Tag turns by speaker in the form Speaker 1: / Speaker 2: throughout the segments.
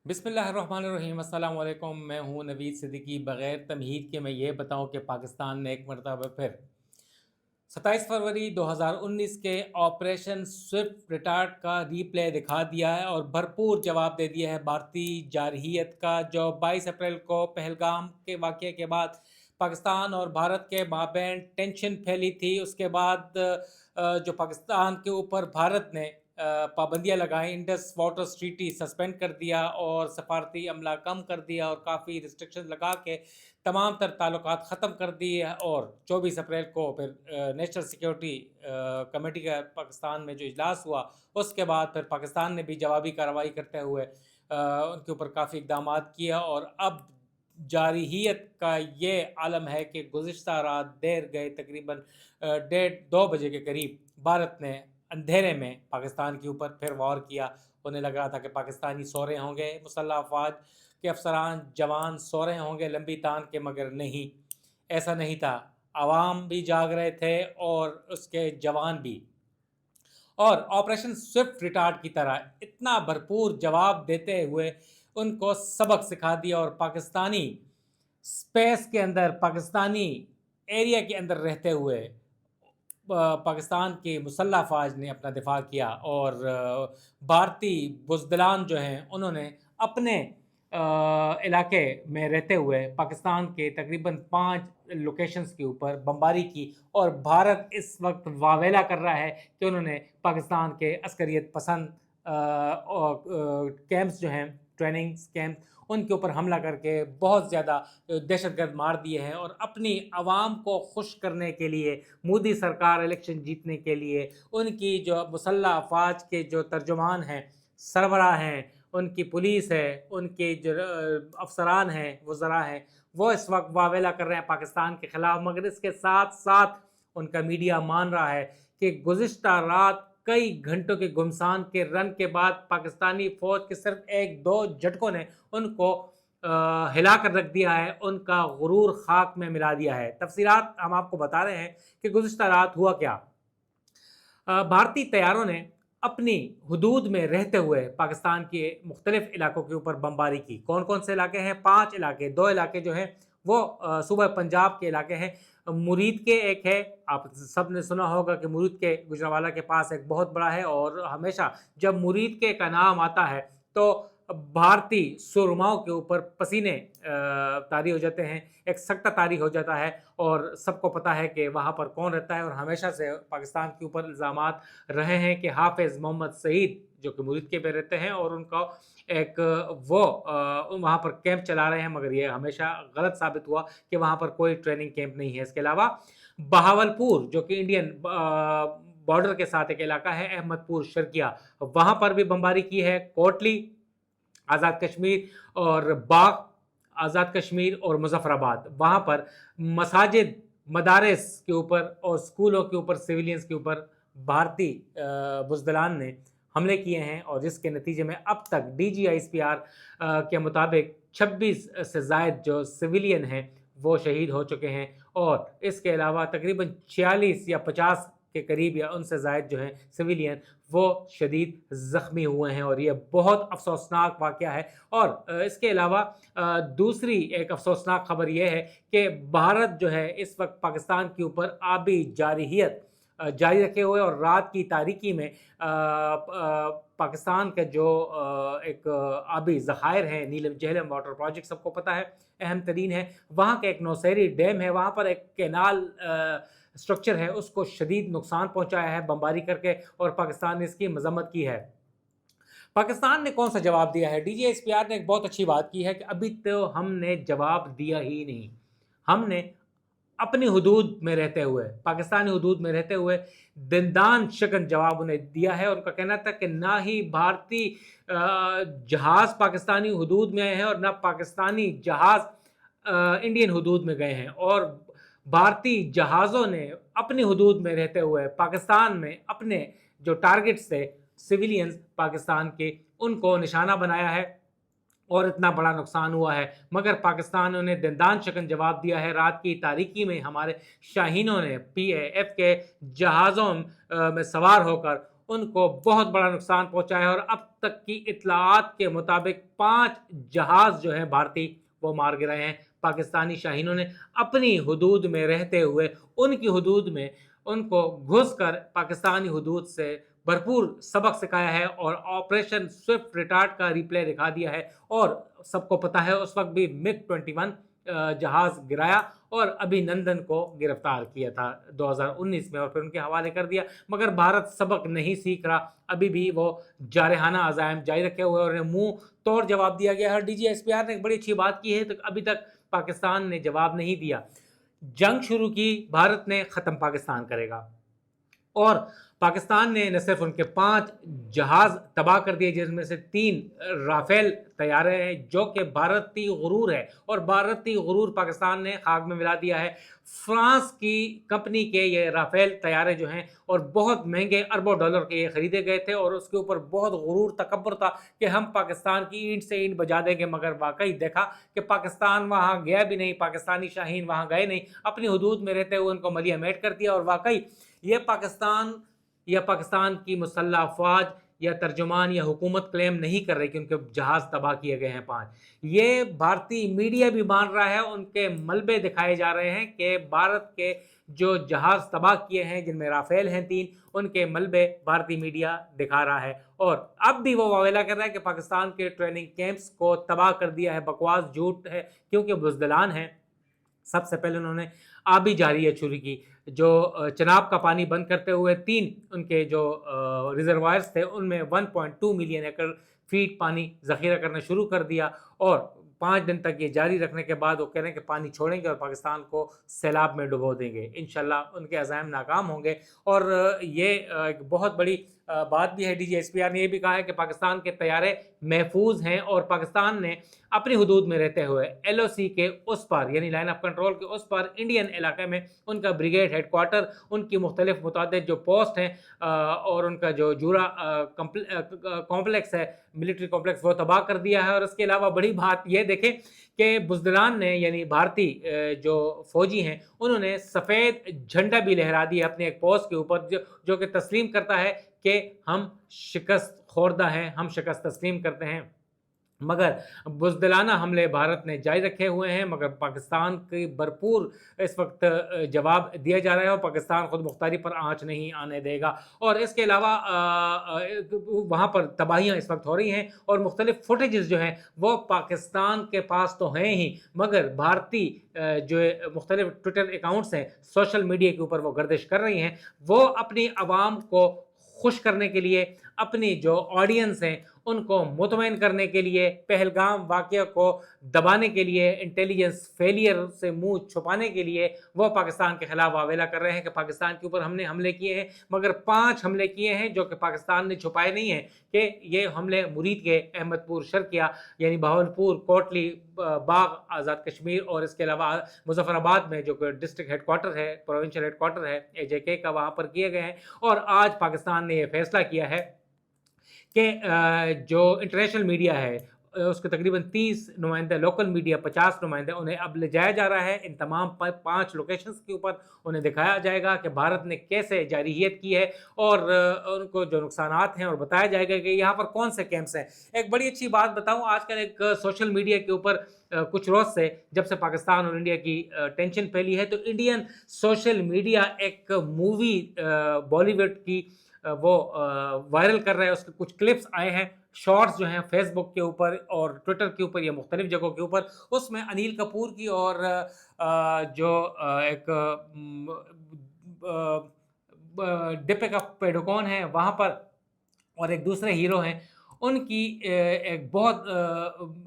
Speaker 1: बिस्मिल्लाहिर्रहमानिर्रहीम अस्सलाम वालेकुम। मैं हूँ नवीद सिद्दीकी। बग़ैर तमहीद के मैं ये बताऊँ कि पाकिस्तान ने एक मरतबा फिर 27 फरवरी 2019 के ऑपरेशन स्विफ्ट रिटार्ट का रीप्ले दिखा दिया है और भरपूर जवाब दे दिया है भारतीय जारहियत का, जो 22 अप्रैल को पहलगाम के वाक़ये के बाद पाकिस्तान और भारत के माबैन टेंशन फैली थी। उसके बाद जो पाकिस्तान के ऊपर भारत ने पाबंदियाँ लगाई, इंडस वाटर ट्रीटी सस्पेंड कर दिया और सफारती अमला कम कर दिया और काफ़ी रिस्ट्रिक्शन लगा के तमाम तर ताल्लुकात ख़त्म कर दिए। और 24 अप्रैल को फिर नेशनल सिक्योरिटी कमेटी का पाकिस्तान में जो इजलास हुआ, उसके बाद फिर पाकिस्तान ने भी जवाबी कार्रवाई करते हुए उनके ऊपर काफ़ी इक़दाम किया। और अब जारहियत का ये आलम है कि गुज़िश्ता रात देर गए तकरीबन 1:30-2 बजे के करीब भारत ने अंधेरे में पाकिस्तान के ऊपर फिर वार किया। उन्हें लग रहा था कि पाकिस्तानी सो रहे होंगे, मुसल्लह अफवाज के अफसरान जवान सो रहे होंगे लंबी तान के, मगर नहीं, ऐसा नहीं था। आवाम भी जाग रहे थे और उसके जवान भी। और ऑपरेशन स्विफ्ट रिटार्ट की तरह इतना भरपूर जवाब देते हुए उनको सबक सिखा दिया और पाकिस्तानी स्पेस के अंदर, पाकिस्तानी एरिया के अंदर रहते हुए पाकिस्तान के मुसल्लह अफवाज ने अपना दिफा किया। और भारतीय बुज़दिलान जो हैं उन्होंने अपने इलाके में रहते हुए पाकिस्तान के तकरीबन 5 लोकेशंस के ऊपर बमबारी की। और भारत इस वक्त वावेला कर रहा है कि उन्होंने पाकिस्तान के अस्करियत पसंद कैंप्स जो हैं, ट्रेनिंग कैंप, उनके ऊपर हमला करके बहुत ज़्यादा दहशतगर्द मार दिए हैं। और अपनी आवाम को खुश करने के लिए, मोदी सरकार इलेक्शन जीतने के लिए, उनकी जो मुसल्लह अफवाज के जो तर्जुमान हैं, सरबराह हैं, उनकी पुलिस है, उनके जो अफसरान हैं, वज़रा हैं, वो इस वक्त वावेला कर रहे हैं पाकिस्तान के ख़िलाफ़। मगर इसके साथ साथ उनका मीडिया मान रहा है कि गुज़िश्ता रात कई घंटों के गुमसान के रन के बाद पाकिस्तानी फ़ौज के सिर्फ 1-2 झटकों ने उनको हिला कर रख दिया है, उनका गुरूर खाक में मिला दिया है। तफसीलात हम आपको बता रहे हैं कि गुज़िश्ता रात हुआ क्या। भारतीय तैयारों ने अपनी हुदूद में रहते हुए पाकिस्तान के मुख्तलिफ इलाकों के ऊपर बमबारी की। कौन कौन से इलाके हैं? 5 इलाके। 2 इलाके जो हैं वो सूबा पंजाब के इलाके हैं। मुरीद के एक है, आप सब ने सुना होगा कि मुरीद के गुजरांवाला के पास एक बहुत बड़ा है। और हमेशा जब मुरीद के का नाम आता है तो भारतीय सुरमाओं के ऊपर पसीने तारी हो जाते हैं, एक सकता तारी हो जाता है। और सबको पता है कि वहाँ पर कौन रहता है। और हमेशा से पाकिस्तान के ऊपर इल्ज़ामात रहे हैं कि हाफिज़ मोहम्मद सईद जो कि मुरीद के पे रहते हैं और उनका एक वो वहाँ पर कैंप चला रहे हैं, मगर ये हमेशा गलत साबित हुआ कि वहाँ पर कोई ट्रेनिंग कैंप नहीं है। इसके अलावा बहावलपुर जो कि इंडियन बॉर्डर के साथ एक इलाका है, अहमदपुर शर्किया, वहाँ पर भी बमबारी की है। कोटली, आज़ाद कश्मीर और बाग, आज़ाद कश्मीर और मुजफ्फराबाद, वहाँ पर मसाजिद, मदारिस के ऊपर और स्कूलों के ऊपर, सिविलियंस के ऊपर भारतीय बुज़दिलान ने हमले किए हैं। और जिसके नतीजे में अब तक DGISPR के मुताबिक 26 से ज़ायद जो सिविलियन हैं वो शहीद हो चुके हैं। और इसके अलावा तकरीबन 46 या 50 के करीब या उनसे ज़ायद जो हैं सिविलियन वो शदीद ज़ख्मी हुए हैं। और ये बहुत अफसोसनाक वाक़या है। और इसके अलावा दूसरी एक अफसोसनाक खबर ये है कि भारत जो है इस वक्त पाकिस्तान के ऊपर आबी जारहियत जारी रखे हुए और रात की तारीकी में पाकिस्तान का जो एक आबी ज़खायर हैं, नीलम झेलम वाटर प्रोजेक्ट सबको पता है, अहम तरीन है। वहाँ का एक नौसेरी डैम है, वहाँ पर एक कैनाल स्ट्रक्चर है, उसको शदीद नुकसान पहुँचाया है बमबारी करके, और पाकिस्तान ने इसकी मजम्मत की है। पाकिस्तान ने कौन सा जवाब दिया है? DGISPR ने एक बहुत अच्छी बात की है कि अभी तो हमने जवाब दिया ही नहीं, हमने अपनी हुदूद में रहते हुए, पाकिस्तानी हुदूद में रहते हुए दंदान शिकन जवाब उन्हें दिया है। उनका कहना था कि ना ही भारतीय जहाज़ पाकिस्तानी हुदूद में आए हैं और ना पाकिस्तानी जहाज़ इंडियन हुदूद में गए हैं। और भारतीय जहाज़ों ने अपनी हुदूद में रहते हुए पाकिस्तान में अपने जो टारगेट्स थे सिविलियंस पाकिस्तान के, उनको निशाना बनाया है और इतना बड़ा नुकसान हुआ है। मगर पाकिस्तान ने दंदान शिकन जवाब दिया है। रात की तारीकी में हमारे शाहीनों ने PAF के जहाज़ों में सवार होकर ان کو بہت بڑا نقصان پہنچا ہے، اور اب تک کی اطلاعات کے مطابق 5 جہاز جو ہیں بھارتی وہ مار گرے ہیں۔ پاکستانی شاہینوں نے اپنی حدود میں رہتے ہوئے ان کی حدود میں ان کو گھس کر پاکستانی حدود سے بھرپور سبق سکھایا ہے، اور آپریشن سوئفٹ ریٹارڈ کا ریپلے دکھا دیا ہے۔ اور سب کو پتہ ہے اس وقت بھی MiG 21 جہاز گرایا اور ابھی نندن کو گرفتار کیا تھا 2019 میں، اور پھر ان کے حوالے کر دیا۔ مگر بھارت سبق نہیں سیکھ رہا، ابھی بھی وہ جارحانہ عزائم جاری رکھے ہوئے، اور انہیں منہ توڑ جواب دیا گیا ہے۔ اور DGSPR نے ایک بڑی اچھی بات کی ہے، تو ابھی تک پاکستان نے جواب نہیں دیا۔ جنگ شروع کی بھارت نے، ختم پاکستان کرے گا، اور پاکستان نے نہ صرف ان کے 5 جہاز تباہ کر دیے، جن میں سے 3 رافیل طیارے ہیں، جو کہ بھارتی غرور ہے، اور بھارتی غرور پاکستان نے خاک میں ملا دیا ہے۔ فرانس کی کمپنی کے یہ رافیل طیارے جو ہیں، اور بہت مہنگے اربوں ڈالر کے یہ خریدے گئے تھے، اور اس کے اوپر بہت غرور تکبر تھا کہ ہم پاکستان کی اینٹ سے اینٹ بجا دیں گے، مگر واقعی دیکھا کہ پاکستان وہاں گیا بھی نہیں، پاکستانی شاہین وہاں گئے نہیں، اپنی حدود میں رہتے ہوئے ان کو ملیہ میٹ کر دیا۔ اور واقعی یہ پاکستان یا پاکستان کی مسلح افواج یا ترجمان یا حکومت کلیم نہیں کر رہی کہ ان کے جہاز تباہ کیے گئے ہیں 5۔ یہ بھارتی میڈیا بھی مان رہا ہے، ان کے ملبے دکھائے جا رہے ہیں کہ بھارت کے جو جہاز تباہ کیے ہیں، جن میں رافیل ہیں 3، ان کے ملبے بھارتی میڈیا دکھا رہا ہے، اور اب بھی وہ واویلا کر رہا ہے کہ پاکستان کے ٹریننگ کیمپس کو تباہ کر دیا ہے۔ بکواس، جھوٹ ہے، کیونکہ بزدلان ہیں۔ سب سے پہلے انہوں نے آبی جارحیت شروع کی، جو چناب کا پانی بند کرتے ہوئے 3 ان کے جو ریزروائرز تھے، ان میں 1.2 ملین ایکڑ فیٹ پانی ذخیرہ کرنا شروع کر دیا، اور 5 دن تک یہ جاری رکھنے کے بعد وہ کہہ رہے ہیں کہ پانی چھوڑیں گے اور پاکستان کو سیلاب میں ڈبو دیں گے۔ انشاءاللہ ان کے عزائم ناکام ہوں گے۔ اور یہ ایک بہت بڑی بات بھی ہے، DGSPR نے یہ بھی کہا ہے کہ پاکستان کے طیارے محفوظ ہیں، اور پاکستان نے اپنی حدود میں رہتے ہوئے LOC کے اس پار، یعنی لائن آف کنٹرول کے اس پار، انڈین علاقے میں ان کا بریگیڈ ہیڈ کوارٹر، ان کی مختلف متعدد جو پوسٹ ہیں، اور ان کا جو جورا کمپلیکس ہے، ملٹری کمپلیکس، وہ تباہ کر دیا ہے۔ اور اس کے علاوہ بڑی بات یہ دیکھیں کہ بزدلان نے، یعنی بھارتی جو فوجی ہیں، انہوں نے سفید جھنڈا بھی لہرا دیا اپنے ایک پوسٹ کے اوپر، جو کہ تسلیم کرتا ہے کہ ہم شکست خوردہ ہیں، ہم شکست تسلیم کرتے ہیں۔ مگر بزدلانہ حملے بھارت نے جاری رکھے ہوئے ہیں، مگر پاکستان کی بھرپور اس وقت جواب دیا جا رہا ہے، اور پاکستان خود مختاری پر آنچ نہیں آنے دے گا۔ اور اس کے علاوہ وہاں پر تباہیاں اس وقت ہو رہی ہیں، اور مختلف فوٹیجز جو ہیں وہ پاکستان کے پاس تو ہیں ہی، مگر بھارتی جو مختلف ٹویٹر اکاؤنٹس ہیں، سوشل میڈیا کے اوپر وہ گردش کر رہی ہیں، وہ اپنی عوام کو خوش کرنے کے لیے، اپنی جو آڈینس ہیں ان کو مطمئن کرنے کے لیے، پہلگام واقعہ کو دبانے کے لیے، انٹیلیجنس فیلئر سے منہ چھپانے کے لیے، وہ پاکستان کے خلاف واویلا کر رہے ہیں کہ پاکستان کے اوپر ہم نے حملے کیے ہیں، مگر 5 حملے کیے ہیں جو کہ پاکستان نے چھپائے نہیں ہیں، کہ یہ حملے مرید کے، احمد پور شرقیہ یعنی بہاولپور، کوٹلی باغ، آزاد کشمیر، اور اس کے علاوہ مظفر آباد میں جو کہ ڈسٹرکٹ ہیڈ کوارٹر ہے، پروونشل ہیڈ کوارٹر ہے AJK کا، وہاں پر کیے گئے ہیں۔ اور آج پاکستان نے یہ فیصلہ کیا ہے کہ جو انٹرنیشنل میڈیا ہے، اس کے تقریباً 30 نمائندے، لوکل میڈیا 50 نمائندے، انہیں اب لے جایا جا رہا ہے ان تمام 5 لوکیشنز کے اوپر، انہیں دکھایا جائے گا کہ بھارت نے کیسے جارحیت کی ہے، اور ان کو جو نقصانات ہیں، اور بتایا جائے گا کہ یہاں پر کون سے کیمپس ہیں۔ ایک بڑی اچھی بات بتاؤں، آج کل ایک سوشل میڈیا کے اوپر کچھ روز سے، جب سے پاکستان اور انڈیا کی ٹینشن پھیلی ہے، تو انڈین سوشل میڈیا ایک مووی بالی ووڈ کی وہ وائرل کر رہے ہیں، اس کے کچھ کلپس آئے ہیں، شارٹس جو ہیں فیس بک کے اوپر اور ٹویٹر کے اوپر یا مختلف جگہوں کے اوپر، اس میں انیل کپور کی اور جو ایک دیپیکا پیڈوکون ہے وہاں پر، اور ایک دوسرے ہیرو ہیں، ان کی ایک بہت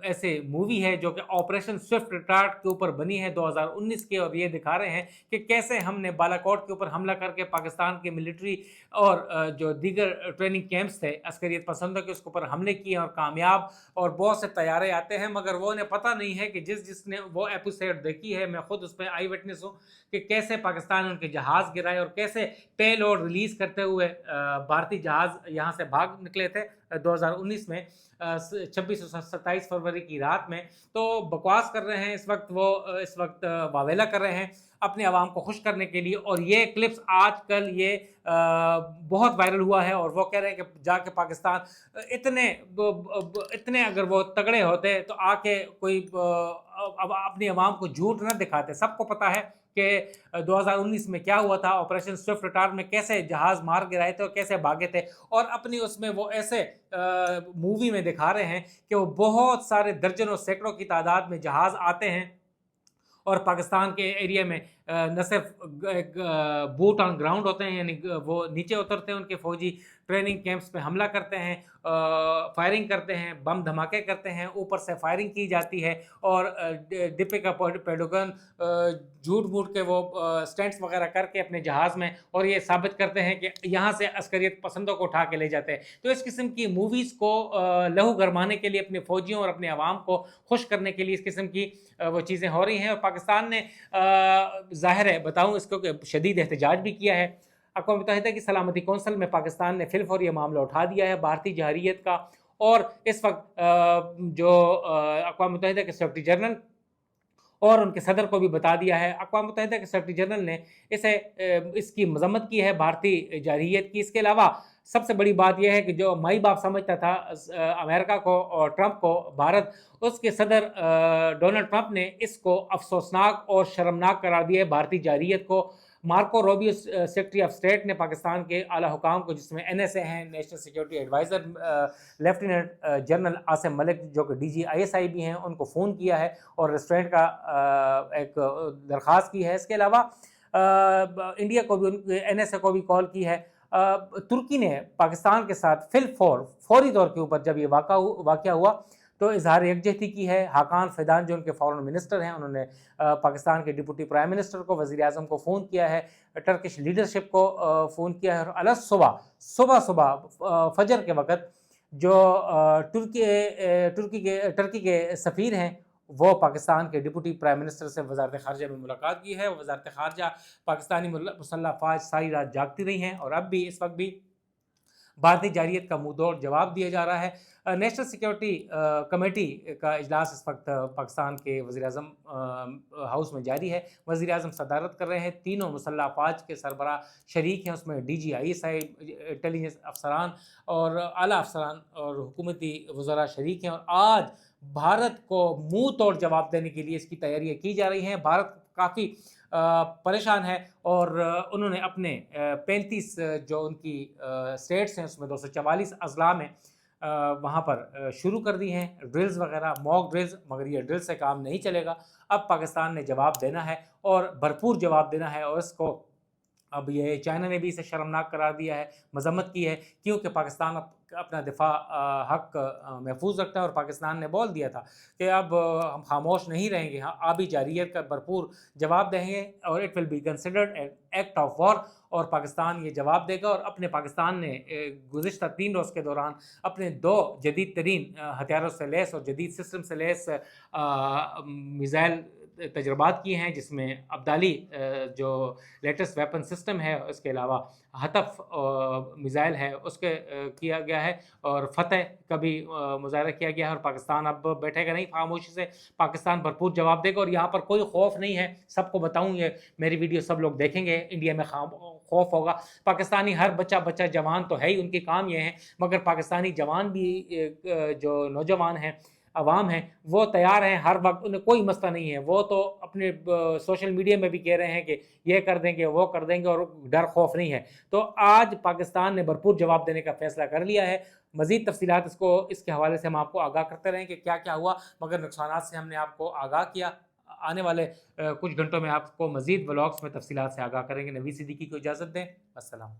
Speaker 1: ایسے مووی ہے جو کہ آپریشن سوئفٹ ریٹارڈ کے اوپر بنی ہے 2019 کے، اور یہ دکھا رہے ہیں کہ کیسے ہم نے بالاکوٹ کے اوپر حملہ کر کے پاکستان کے ملٹری اور جو دیگر ٹریننگ کیمپس تھے عسکریت پسندوں کے، اس کے اوپر حملے کیے اور کامیاب، اور بہت سے طیارے آتے ہیں، مگر وہ انہیں پتہ نہیں ہے کہ جس نے وہ ایپیسوڈ دیکھی ہے، میں خود اس پہ آئی وٹنس ہوں، کہ کیسے پاکستان ان کے جہاز گرائے، اور کیسے پے لوڈ ریلیز کرتے ہوئے بھارتی جہاز یہاں سے بھاگ نکلے تھے 2019 میں 27 फरवरी की रात में, तो बकवास कर रहे हैं इस वक्त वो, इस वक्त वावेला कर रहे हैं अपने आवाम को खुश करने के लिए। और ये क्लिप्स आजकल ये बहुत वायरल हुआ है, और वो कह रहे हैं कि जाके पाकिस्तान इतने अगर वो तगड़े होते तो आके कोई अब अपनी आवाम को झूठ न दिखाते। सबको पता है कि 2019 में क्या हुआ था, ऑपरेशन स्विफ्ट रिटार्ड में कैसे जहाज़ मार गिराए थे और कैसे भागे थे। और अपनी उसमें वो ऐसे मूवी में दिखा रहे हैं कि वो बहुत सारे दर्जनों सैकड़ों की तादाद में जहाज़ आते हैं और पाकिस्तान के एरिया में न सिर्फ बूट ऑन ग्राउंड होते हैं, यानी वो नीचे उतरते हैं, उनके फौजी ट्रेनिंग कैंप्स पे हमला करते हैं, फायरिंग करते हैं, बम धमाके करते हैं, ऊपर से फायरिंग की जाती है। और दीपिका पादुकोण झूठ मूठ के वो स्टंट्स वगैरह करके अपने जहाज़ में, और ये साबित करते हैं कि यहाँ से अस्करियत पसंदों को उठा के ले जाते हैं। तो इस किस्म की मूवीज़ को लहू गरमाने के लिए, अपने फ़ौजियों और अपने आवाम को खुश करने के लिए इस किस्म की वो चीज़ें हो रही हैं। और पाकिस्तान ने ज़ाहिर है बताऊँ इसको कि शदीद एहतजाज भी किया है। अक़वाम मुत्तहिदा की सलामती कौंसल में पाकिस्तान ने फिलफौर ये मामला उठा दिया है भारतीय जहरीत का। और इस वक्त जो अक़वाम मुत्तहिदा के सेक्रेटरी जनरल और उनके सदर को भी बता दिया है। अक़वाम मुत्तहिदा के सेक्रेटरी जनरल ने इसकी मज़म्मत की है भारतीय जहरीत की। इसके अलावा सबसे बड़ी बात यह है कि जो माई बाप समझता था अमेरिका को और ट्रंप को भारत, उसके सदर डोनाल्ड ट्रंप ने इसको अफसोसनाक और शर्मनाक करार दिया है भारतीय जहरीत को। Marco Rubio secretary of state ने पाकिस्तान के आला हुकाम को, जिसमें NSA हैं, national security adviser lieutenant general Asim Malik जो कि DG/ISI भी हैं, उनको फ़ोन किया है और रेस्टोरेंट का एक दरख्वास्त की है। इसके अलावा इंडिया को भी, NSA को भी कॉल की है। तुर्की ने पाकिस्तान के साथ फौरी तौर के ऊपर जब ये वाक़या हुआ तो इजहार यकजहती की है। हाकान फिदान जो उनके फॉरेन मिनिस्टर हैं, उन्होंने पाकिस्तान के डिप्टी प्राइम मिनिस्टर को, वज़ीर आज़म को फ़ोन किया है, टर्किश लीडरशिप को फ़ोन किया है। और अलग सुबह फजर के वक़्त जो टर्की के सफ़ीर हैं, वो पाकिस्तान के डिप्टी प्राइम मिनिस्टर से वज़ारत ख़ारजा में मुलाकात की है। वज़ारत ख़ारजा पाकिस्तानी मुसल्लह फ़ौज सारी रात जागती रही हैं, और अब भी इस वक्त भी भारतीय जहरीत का मुँहतोड़ जवाब दिया जा रहा है। नेशनल सिक्योरिटी कमेटी का इजलास इस वक्त पाकिस्तान के वज़ीर-ए-आज़म हाउस में जारी है। वज़ीर-ए-आज़म सदारत कर रहे हैं। तीनों मुसल्लह फ़ौज के सरबराह शरीक हैं, उसमें DG/ISI, इंटेलिजेंस अफसरान और आला अफसरान और हुकूमती वज़रा शरीक हैं। और आज भारत को मुँह तोड़ जवाब देने के लिए इसकी तैयारियाँ की जा रही हैं। भारत काफ़ी परेशान है, और उन्होंने अपने 35 जो उनकी स्टेट्स हैं उसमें 244 अजला में वहाँ पर शुरू कर दी हैं ड्रिल्स वगैरह, मॉक ड्रिल्स। मगर ये ड्रिल से काम नहीं चलेगा। अब पाकिस्तान ने जवाब देना है, और भरपूर जवाब देना है। और इसको अब ये चाइना ने भी इसे शर्मनाक करार दिया है, मजम्मत की है, क्योंकि पाकिस्तान अपना दिफा हक महफूज रखता है। और पाकिस्तान ने बोल दिया था कि अब हम खामोश नहीं रहेंगे, हाँ आबी जारियत का भरपूर जवाब देंगे, और it will be considered an act of war. और पाकिस्तान ये जवाब देगा। और अपने पाकिस्तान ने गुज़िश्ता 3 रोज़ के दौरान अपने 2 जदीद तरीन हथियारों से लैस और जदीद सिस्टम से लैस मिज़ाइल तजर्बात किए हैं, जिसमें अब्दाली जो लेटेस्ट वेपन सिस्टम है, उसके अलावा हतफ मिज़ाइल है उसके किया गया है, और फ़तह का भी मुज़ाहरा किया गया है। और पाकिस्तान अब बैठेगा नहीं खामोशी से, पाकिस्तान भरपूर जवाब देगा। और यहाँ पर कोई खौफ नहीं है, सबको बताऊँ, ये मेरी वीडियो सब लोग देखेंगे। इंडिया में खौफ होगा, पाकिस्तानी हर बच्चा जवान तो है ही, उनके काम ये हैं, मगर पाकिस्तानी जवान भी जो नौजवान हैं, अवाम हैं, वो तैयार हैं हर वक्त, उन्हें कोई मसला नहीं है। वो तो अपने सोशल मीडिया में भी कह रहे हैं कि ये कर देंगे, वो कर देंगे, और डर खौफ नहीं है। तो आज पाकिस्तान ने भरपूर जवाब देने का फैसला कर लिया है। मज़ीद तफसीलात इसके हवाले से हम आपको आगाह करते रहें कि क्या क्या हुआ, मगर नुकसानात से हमने आपको आगाह किया। आने वाले कुछ घंटों में आपको मज़ीद व्लॉग्स में तफसीलात से आगाह करेंगे। नवीद सिद्दीकी को इजाज़त दें। अस्सलाम।